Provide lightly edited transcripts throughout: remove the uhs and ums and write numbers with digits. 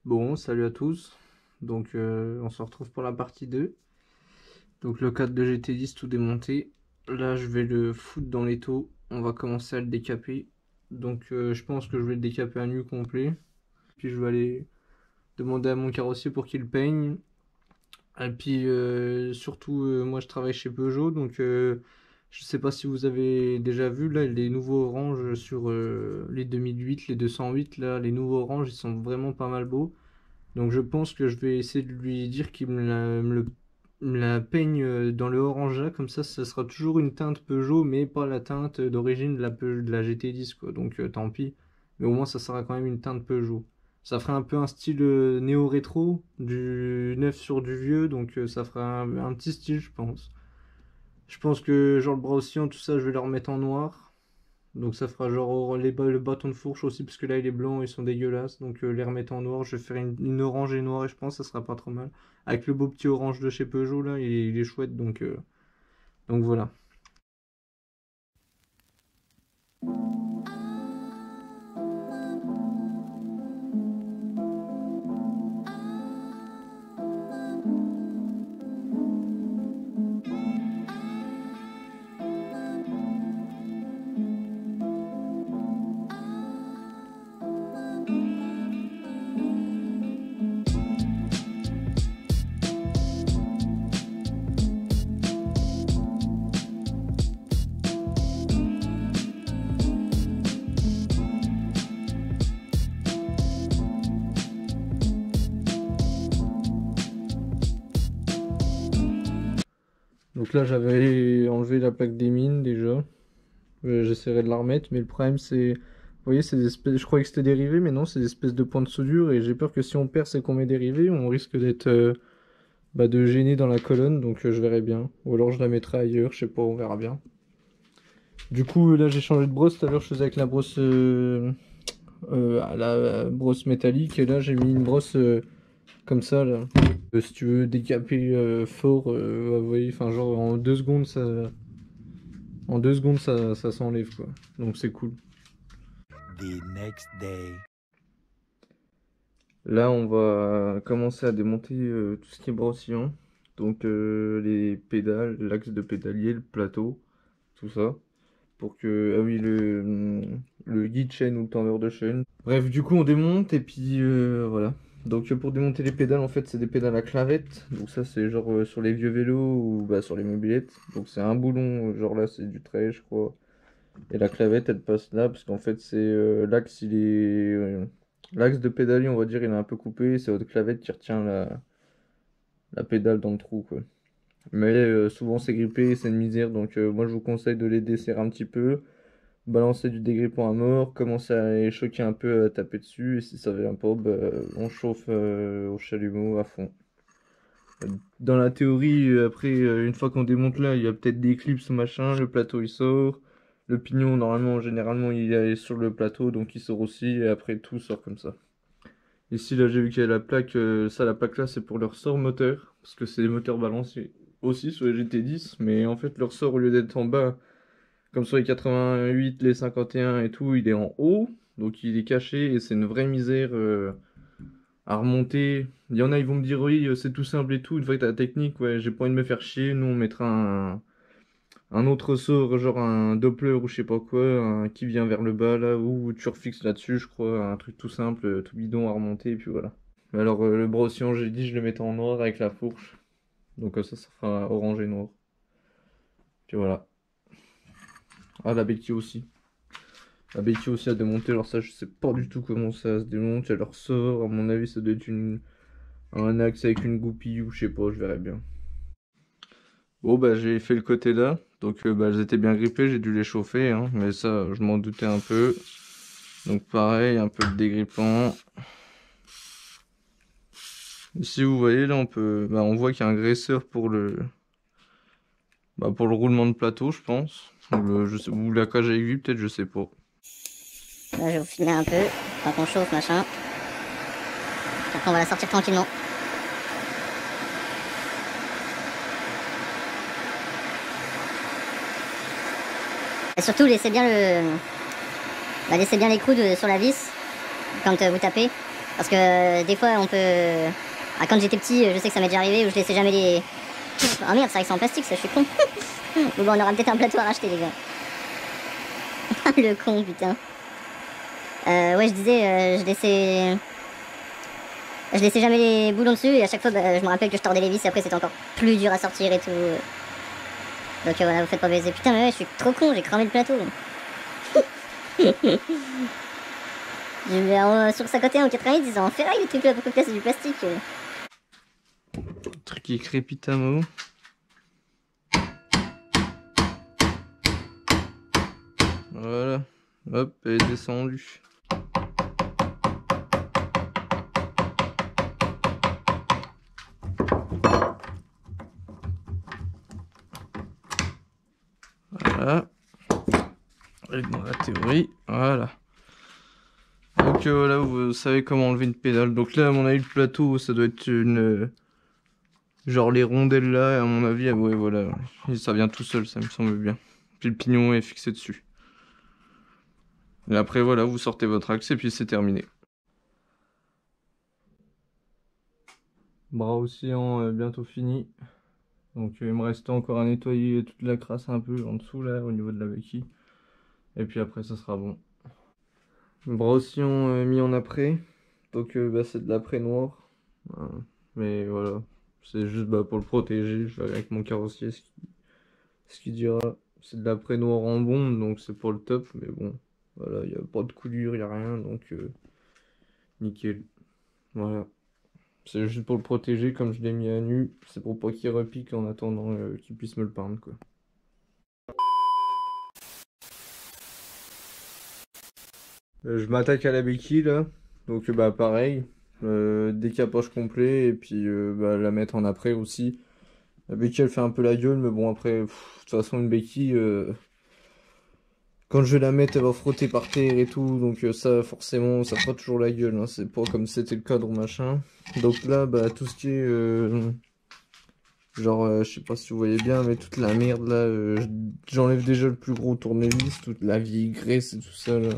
Bon, salut à tous. Donc, on se retrouve pour la partie 2. Donc, le cadre de GT10 tout démonté. Là, je vais le foutre dans l'étau. On va commencer à le décaper. Donc, je pense que je vais le décaper à nu complet. Puis, je vais aller demander à mon carrossier pour qu'il peigne. Et puis, surtout, moi, je travaille chez Peugeot. Donc, je sais pas si vous avez déjà vu là les nouveaux oranges sur les 2008, les 208. Là, les nouveaux oranges, ils sont vraiment pas mal beaux. Donc je pense que je vais essayer de lui dire qu'il me la peigne dans le orange là, comme ça sera toujours une teinte Peugeot, mais pas la teinte d'origine de la GT10 quoi. Donc tant pis, mais au moins ça sera quand même une teinte Peugeot. Ça ferait un peu un style néo-rétro, du neuf sur du vieux, donc ça fera un petit style je pense. Je pense que genre le bras oscillant, tout ça, je vais le remettre en noir. Donc ça fera genre le bâton de fourche aussi, parce que là il est blanc, ils sont dégueulasses. Donc les remettre en noir, je vais faire une orange et noir et je pense que ça sera pas trop mal. Avec le beau petit orange de chez Peugeot là, il est chouette donc voilà. Donc là j'avais enlevé la plaque des mines déjà. J'essaierai de la remettre, mais le problème c'est... Vous voyez, ces espèces... je croyais que c'était dérivé, mais non, c'est des espèces de points de soudure, et j'ai peur que si on perce et qu'on met dérivé, on risque d'être... de gêner dans la colonne, donc je verrai bien. Ou alors je la mettrai ailleurs, je sais pas, on verra bien. Du coup, là j'ai changé de brosse, tout à l'heure je faisais avec la brosse... la brosse métallique, et là j'ai mis une brosse comme ça, là. Si tu veux décaper fort, vous voyez, enfin genre en 2 secondes, ça s'enlève, quoi. Donc c'est cool. The next day. Là, on va commencer à démonter tout ce qui est bras oscillant. Donc les pédales, l'axe de pédalier, le plateau, tout ça. Pour que... Ah oui, le guide chaîne ou le tendeur de chaîne. Bref, du coup, on démonte et puis voilà. Donc pour démonter les pédales, en fait, c'est des pédales à clavette. Donc ça, c'est genre sur les vieux vélos ou bah, sur les mobylettes. Donc c'est un boulon, genre là, c'est du trait, je crois. Et la clavette, elle passe là, parce qu'en fait, c'est l'axe, il est... l'axe de pédalier, on va dire, il est un peu coupé. C'est votre clavette qui retient la pédale dans le trou, quoi. Mais souvent, c'est grippé, c'est une misère. Donc moi, je vous conseille de les desserrer un petit peu. Balancer du dégrippant à mort, commencer à les choquer un peu, à taper dessus, et si ça vient pas, bah, on chauffe au chalumeau à fond. Dans la théorie, après, une fois qu'on démonte là, il y a peut-être des clips ou machin, le plateau il sort, le pignon normalement, généralement il est sur le plateau, donc il sort aussi, et après tout sort comme ça. Ici là j'ai vu qu'il y a la plaque, la plaque là c'est pour le ressort moteur, parce que c'est des moteurs balancés aussi sur les GT10, mais en fait le ressort au lieu d'être en bas, comme sur les 88, les 51 et tout, il est en haut, donc il est caché et c'est une vraie misère à remonter. Il y en a, ils vont me dire oui, c'est tout simple et tout, une fois que t'as la technique, ouais, j'ai pas envie de me faire chier. Nous, on mettra un autre ressort, genre un Doppler ou je sais pas quoi, qui vient vers le bas là, ou tu refixes là-dessus, je crois, un truc tout simple, tout bidon à remonter, et puis voilà. Mais alors, le bras oscillant, j'ai dit, je le mettais en noir avec la fourche, donc ça fera orange et noir. Puis voilà. Ah, la béquille aussi. La béquille aussi à démonter, alors ça je sais pas du tout comment ça se démonte, elle ressort, à mon avis ça doit être un axe avec une goupille ou je sais pas, je verrai bien. Bon bah j'ai fait le côté là, donc bah elles étaient bien grippées, j'ai dû les chauffer, hein, mais ça je m'en doutais un peu. Donc pareil, un peu de dégrippant. Ici vous voyez là on voit qu'il y a un graisseur pour pour le roulement de plateau je pense. Ou la cage à aiguille peut-être, je sais pas. Là, je vais vous filmer un peu, tant qu'on chauffe, machin. Après, on va la sortir tranquillement. Et surtout, laissez bien laissez bien les coudes sur la vis quand vous tapez. Parce que des fois on peut... Ah, quand j'étais petit, je sais que ça m'est déjà arrivé où je laissais jamais les... Ah merde, c'est vrai que c'est en plastique ça, je suis con. Bon, on aura peut-être un plateau à racheter les gars. Le con putain. Ouais, je disais, je laissais jamais les boulons dessus et à chaque fois je me rappelle que je tordais les vis et après c'était encore plus dur à sortir et tout. Donc voilà, vous faites pas baiser. Putain mais ouais, je suis trop con, j'ai cramé le plateau. J'ai vu sur 51 ou 90, ils ont en ferraille le truc là, pourquoi c'est du plastique. Truc qui crépite à mot. Voilà, hop, elle est descendue. Voilà. Et dans la théorie, voilà. Donc voilà, vous savez comment enlever une pédale. Donc là, à mon avis, le plateau, ça doit être une... genre les rondelles là, à mon avis, ouais, voilà. Et ça vient tout seul, ça me semble bien. Puis le pignon est fixé dessus. Et après, voilà, vous sortez votre axe et puis c'est terminé. Bras oscillant bientôt fini. Donc il me reste encore à nettoyer toute la crasse un peu en dessous là, au niveau de la béquille. Et puis après, ça sera bon. Bras oscillant mis en après. Donc bah, c'est de l'après noir. Mais voilà, c'est juste bah, pour le protéger. Je vais avec mon carrossier ce qu'il dira. C'est de l'après noir en bombe, donc c'est pour le top. Mais bon, voilà, il n'y a pas de coulure, il n'y a rien. Donc nickel. Voilà. C'est juste pour le protéger, comme je l'ai mis à nu. C'est pour pas qu'il repique en attendant qu'il puisse me le peindre, quoi. Je m'attaque à la béquille là. Donc bah pareil. Décapage complet et puis bah, la mettre en après aussi. La béquille elle fait un peu la gueule, mais bon après, de toute façon une béquille, quand je vais la mettre elle va frotter par terre et tout, donc ça forcément ça fera toujours la gueule, hein. C'est pas comme si c'était le cadre ou machin. Donc là bah tout ce qui est, genre je sais pas si vous voyez bien, mais toute la merde là, j'enlève déjà le plus gros tournevis, toute la vieille graisse et tout ça là.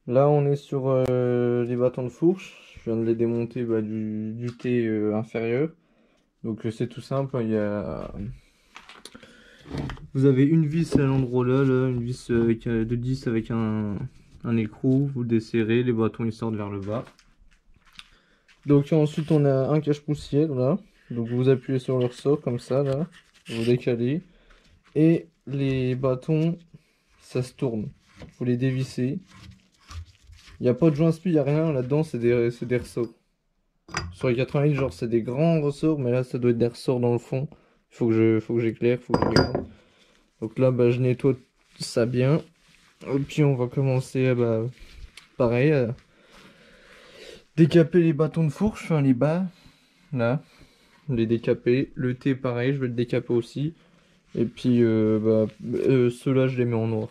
Là, on est sur les bâtons de fourche. Je viens de les démonter bah, du T inférieur. Donc c'est tout simple, hein. Vous avez une vis à l'endroit là, une vis de 10 avec un écrou. Vous desserrez, les bâtons ils sortent vers le bas. Donc ensuite on a un cache-poussière là. Donc vous appuyez sur le ressort comme ça là. Vous décalez. Et les bâtons, ça se tourne. Vous les dévissez. Il n'y a pas de joint spi, il n'y a rien. Là-dedans, c'est des ressorts. Sur les 88, genre, c'est des grands ressorts. Mais là, ça doit être des ressorts dans le fond. Faut que j'éclaire, faut que je regarde. Donc là, bah, je nettoie ça bien. Et puis, on va commencer, bah, pareil, à décaper les bâtons de fourche. Enfin, les bas. Là. Les décaper. Le T, pareil, je vais le décaper aussi. Et puis, bah, ceux-là, je les mets en noir.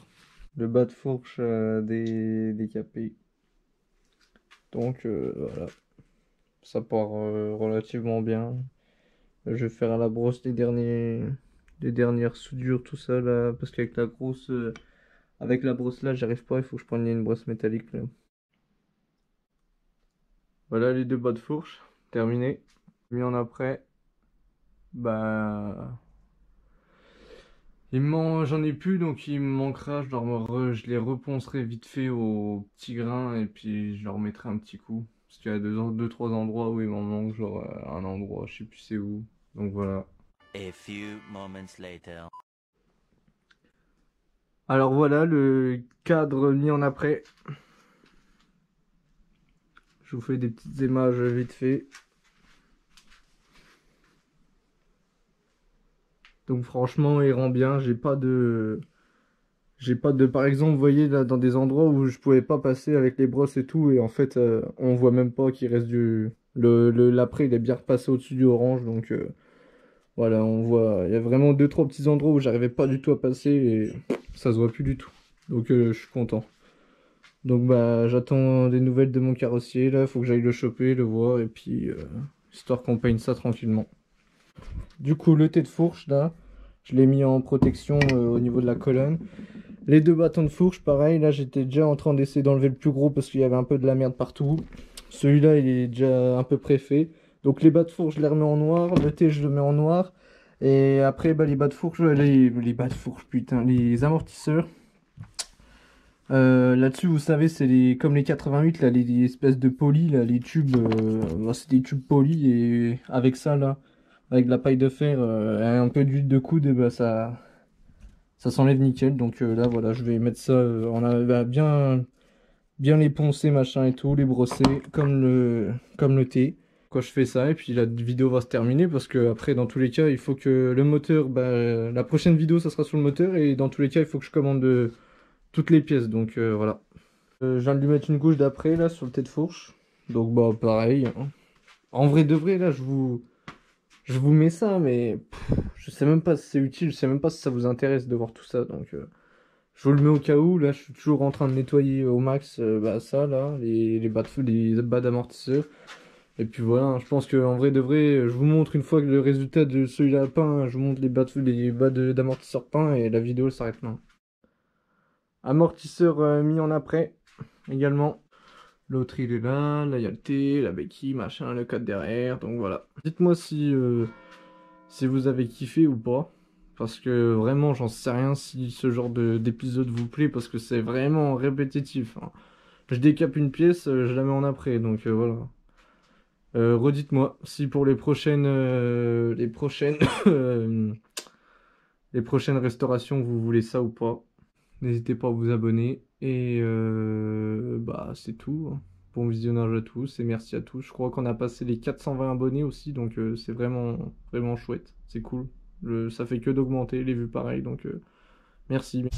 Le bas de fourche décapé. Donc voilà, ça part relativement bien. Je vais faire à la brosse les dernières soudures, tout ça là, parce qu'avec la grosse, avec la brosse là, j'arrive pas. Il faut que je prenne une brosse métallique là. Voilà les deux bas de fourche, terminé. Mis en après, bah, j'en ai plus donc il me manquera. Je les reponcerai vite fait au petit grain et puis je leur mettrai un petit coup. Parce qu'il y a deux, trois endroits où il m'en manque, genre un endroit, je sais plus c'est où. Donc voilà. A few moments later. Alors voilà le cadre mis en après. Je vous fais des petites images vite fait. Donc franchement il rend bien, j'ai pas de J'ai pas de, par exemple, vous voyez là dans des endroits où je pouvais pas passer avec les brosses et tout, et en fait on voit même pas qu'il reste du, l'après il est bien repassé au-dessus du orange, donc voilà, on voit, il y a vraiment deux trois petits endroits où j'arrivais pas du tout à passer et ça se voit plus du tout. Donc je suis content. Donc bah j'attends des nouvelles de mon carrossier là, faut que j'aille le choper, le voir et puis histoire qu'on peigne ça tranquillement. Du coup le thé de fourche là, je l'ai mis en protection au niveau de la colonne. Les deux bâtons de fourche, pareil, là j'étais déjà en train d'essayer d'enlever le plus gros parce qu'il y avait un peu de la merde partout. Celui-là il est déjà un peu préfet. Donc les bas de fourche je les remets en noir, le thé je le mets en noir. Et après bah, les bas de fourche, les bas de fourche, putain, les amortisseurs. Là-dessus vous savez c'est les comme les 88 là, les espèces de polis là, les tubes, bah, c'est des tubes polis et avec ça là, avec de la paille de fer et un peu d'huile de coude, et bah, ça s'enlève nickel. Donc là voilà, je vais mettre ça bah, bien les poncer machin et tout, les brosser comme le thé. Quand je fais ça et puis la vidéo va se terminer parce que après dans tous les cas il faut que le moteur, bah, la prochaine vidéo ça sera sur le moteur et dans tous les cas il faut que je commande toutes les pièces. Donc voilà. Je viens de lui mettre une couche d'après là sur le thé de fourche. Donc bah pareil, hein. En vrai de vrai là je vous mets ça mais je sais même pas si c'est utile, je sais même pas si ça vous intéresse de voir tout ça. Donc je vous le mets au cas où. Là je suis toujours en train de nettoyer au max bah, ça là, les bas de feu, les bas d'amortisseur. Et puis voilà, hein, je pense que en vrai de vrai, je vous montre une fois que le résultat de celui-là peint, je vous montre les bas de feu, les bas d'amortisseur peints et la vidéo s'arrête là. Amortisseur mis en après également. L'autre il est là, là il y a le T, la béquille, machin, le cadre derrière, donc voilà. Dites-moi si vous avez kiffé ou pas, parce que vraiment j'en sais rien si ce genre d'épisode vous plaît, parce que c'est vraiment répétitif, hein. Je décape une pièce, je la mets en après, donc voilà. Redites-moi si pour euh, les prochaines restaurations vous voulez ça ou pas. N'hésitez pas à vous abonner. Et bah c'est tout, hein. Bon visionnage à tous et merci à tous. Je crois qu'on a passé les 420 abonnés aussi, donc c'est vraiment, vraiment chouette. C'est cool. Ça fait que d'augmenter les vues pareil, donc merci.